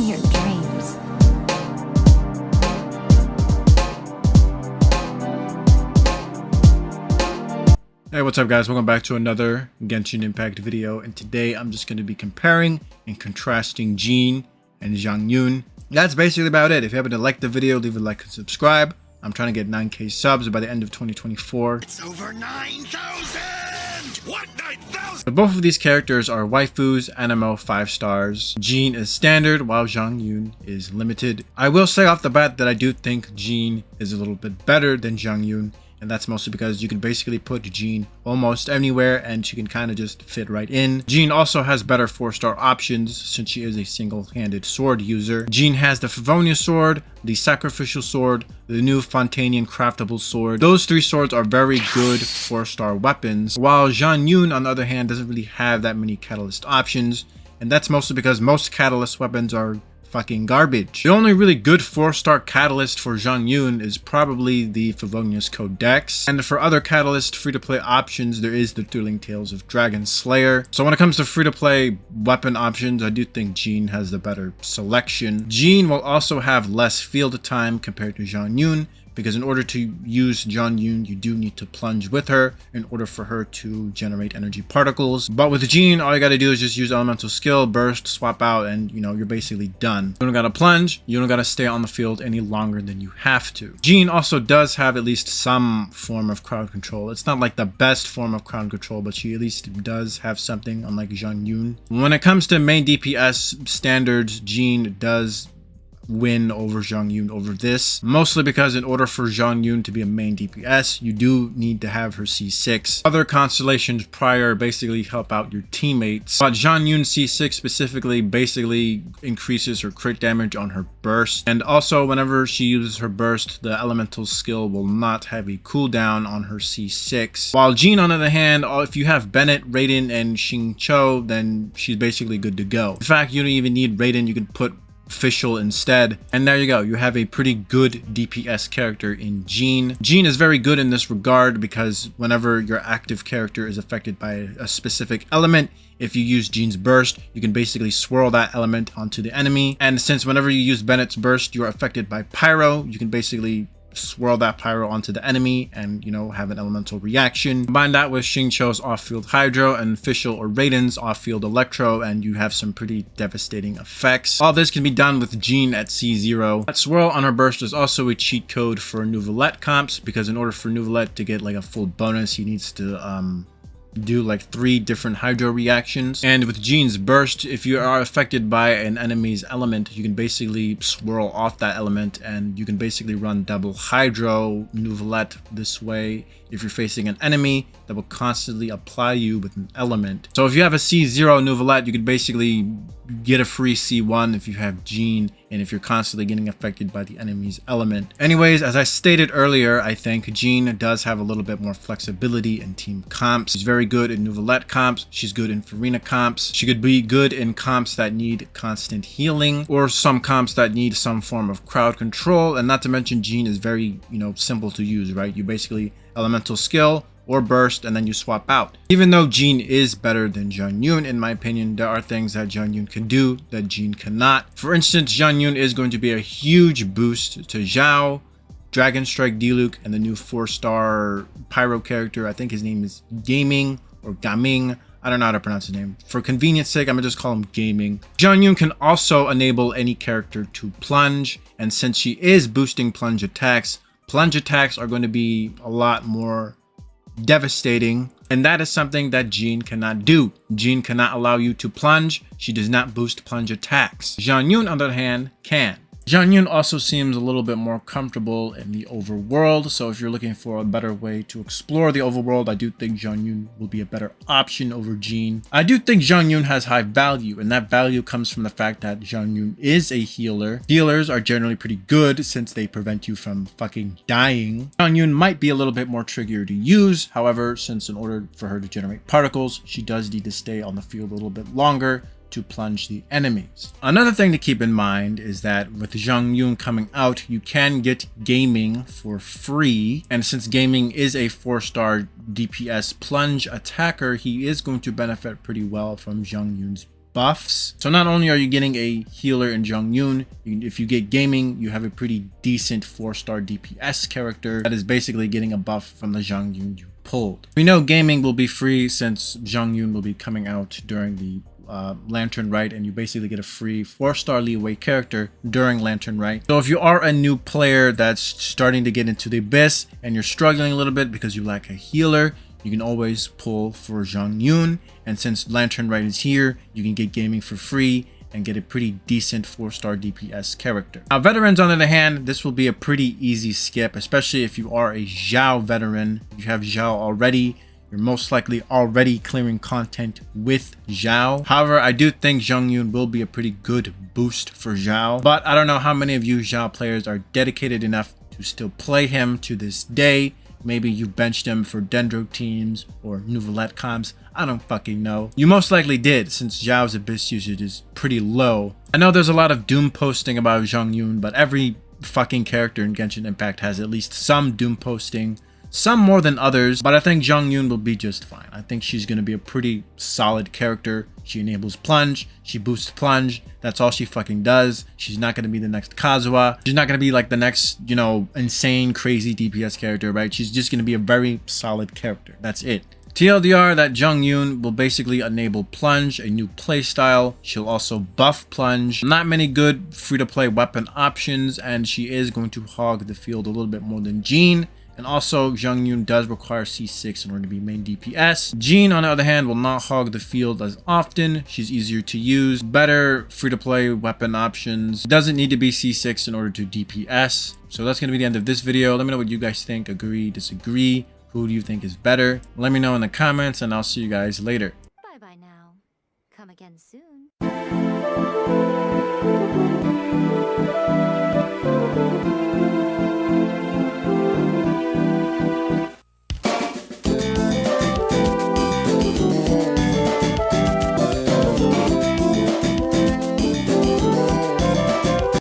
your dreams. Hey, what's up guys? Welcome back to another Genshin Impact video, and today I'm just going to be comparing and contrasting Jean and XIANYUN. That's basically about it. If you happen to like the video, leave a like and subscribe. I'm trying to get 9k subs by the end of 2024. It's over 9,000! What, 9,000? But both of these characters are waifus, ANEMO 5 stars. Jean is standard, while XIANYUN is limited. I will say off the bat that I do think Jean is a little bit better than XIANYUN. And that's mostly because you can basically put Jean almost anywhere and she can kind of just fit right in. Jean also has better 4-star options since she is a single-handed sword user. Jean has the Fischl-Hazeker sword, the Sacrificial sword, the new Fontanian craftable sword. Those 3 swords are very good 4-star weapons, while XIANYUN on the other hand doesn't really have that many catalyst options. And that's mostly because most catalyst weapons are fucking garbage. The only really good 4-star catalyst for XIANYUN is probably the Favonius Codex, and for other catalyst free-to-play options there is the Thrilling Tales of Dragon Slayer. So when it comes to free-to-play weapon options, I do think Jean has the better selection. Jean will also have less field time compared to XIANYUN, because in order to use XIANYUN, you do need to plunge with her in order for her to generate energy particles. But with Jean, all you gotta do is just use elemental skill, burst, swap out, and you know, you're basically done. You don't gotta plunge, you don't gotta stay on the field any longer than you have to. Jean also does have at least some form of crowd control. It's not like the best form of crowd control, but she at least does have something, unlike XIANYUN. When it comes to main DPS standards, Jean does win over XIANYUN over this, mostly because in order for XIANYUN to be a main DPS, you do need to have her C6. Other constellations prior basically help out your teammates, but XIANYUN C6 specifically basically increases her crit damage on her burst, and also whenever she uses her burst, the elemental skill will not have a cooldown on her C6. While Jean, on the other hand, if you have Bennet, Raiden, and Xingqiu, then she's basically good to go. In fact, you don't even need Raiden, you can put Fischl instead, and there you go. You have a pretty good DPS character in Jean. Jean is very good in this regard because whenever your active character is affected by a specific element, if you use Jean's burst, you can basically swirl that element onto the enemy. And since whenever you use Bennett's burst, you're affected by pyro, you can basically swirl that pyro onto the enemy and, you know, have an elemental reaction. Combine that with Xingqiu's off-field hydro and Fischl or Raiden's off-field electro, and you have some pretty devastating effects. All this can be done with Jean at C0. That swirl on her burst is also a cheat code for Neuvillette comps, because in order for Neuvillette to get like a full bonus, he needs to do like 3 different hydro reactions. And with Jean's burst, if you are affected by an enemy's element, you can basically swirl off that element and you can basically run double hydro Neuvillette this way if you're facing an enemy that will constantly apply you with an element. So if you have a C0 Neuvillette, you could basically get a free C1 if you have Jean and if you're constantly getting affected by the enemy's element. Anyways, as I stated earlier, I think Jean does have a little bit more flexibility in team comps. She's very good in Neuvillette comps, she's good in Farina comps, she could be good in comps that need constant healing, or some comps that need some form of crowd control, and not to mention Jean is very, you know, simple to use, right? You basically elemental skill or burst and then you swap out. Even though Jean is better than XIANYUN, in my opinion, there are things that XIANYUN can do that Jean cannot. For instance, XIANYUN is going to be a huge boost to Zhao, Dragon Strike Diluc, and the new 4-star pyro character. I think his name is Gaming or Gaming. I don't know how to pronounce his name. For convenience sake, I'm gonna just call him Gaming. XIANYUN can also enable any character to plunge, and since she is boosting plunge attacks are going to be a lot more devastating, and that is something that Jean cannot do. Jean cannot allow you to plunge. She does not boost plunge attacks. XIANYUN, on the other hand, can. XIANYUN also seems a little bit more comfortable in the overworld, so if you're looking for a better way to explore the overworld, I do think XIANYUN will be a better option over Jean. I do think XIANYUN has high value, and that value comes from the fact that XIANYUN is a healer. Healers are generally pretty good since they prevent you from fucking dying. XIANYUN might be a little bit more trickier to use, however, since in order for her to generate particles, she does need to stay on the field a little bit longer to plunge the enemies. Another thing to keep in mind is that with XIANYUN coming out, you can get Gaming for free, and since Gaming is a 4-star DPS plunge attacker, he is going to benefit pretty well from XIANYUN's buffs. So not only are you getting a healer in XIANYUN, if you get gaming, you have a pretty decent 4-star DPS character that is basically getting a buff from the XIANYUN you pulled. We know gaming will be free since XIANYUN will be coming out during the Lantern Rite, and you basically get a free 4-star leeway character during Lantern Rite. So if you are a new player that's starting to get into the Abyss and you're struggling a little bit because you lack a healer, you can always pull for XIANYUN, and since Lantern Rite is here, you can get gaming for free and get a pretty decent 4-star DPS character. Now veterans, on the other hand, this will be a pretty easy skip, especially if you are a Xiao veteran. If you have Xiao already, you're most likely already clearing content with Xiao. However, I do think XIANYUN will be a pretty good boost for Xiao, but I don't know how many of you Xiao players are dedicated enough to still play him to this day. Maybe you benched him for Dendro teams or Nouvellette comps. I don't fucking know. You most likely did, since Xiao's Abyss usage is pretty low. I know there's a lot of doom posting about XIANYUN, but every fucking character in Genshin Impact has at least some doom posting. Some more than others, but I think XIANYUN will be just fine. I think she's going to be a pretty solid character. She enables plunge, she boosts plunge, that's all she fucking does. She's not going to be the next Kazuha. She's not going to be like the next, you know, insane, crazy DPS character, right? She's just going to be a very solid character. That's it. TLDR, that XIANYUN will basically enable plunge, a new playstyle. She'll also buff plunge. Not many good free-to-play weapon options, and she is going to hog the field a little bit more than Jean. And also, XIANYUN does require C6 in order to be main DPS. Jean, on the other hand, will not hog the field as often. She's easier to use. Better free-to-play weapon options. Doesn't need to be C6 in order to DPS. So that's going to be the end of this video. Let me know what you guys think. Agree, disagree. Who do you think is better? Let me know in the comments, and I'll see you guys later. Bye-bye now. Come again soon.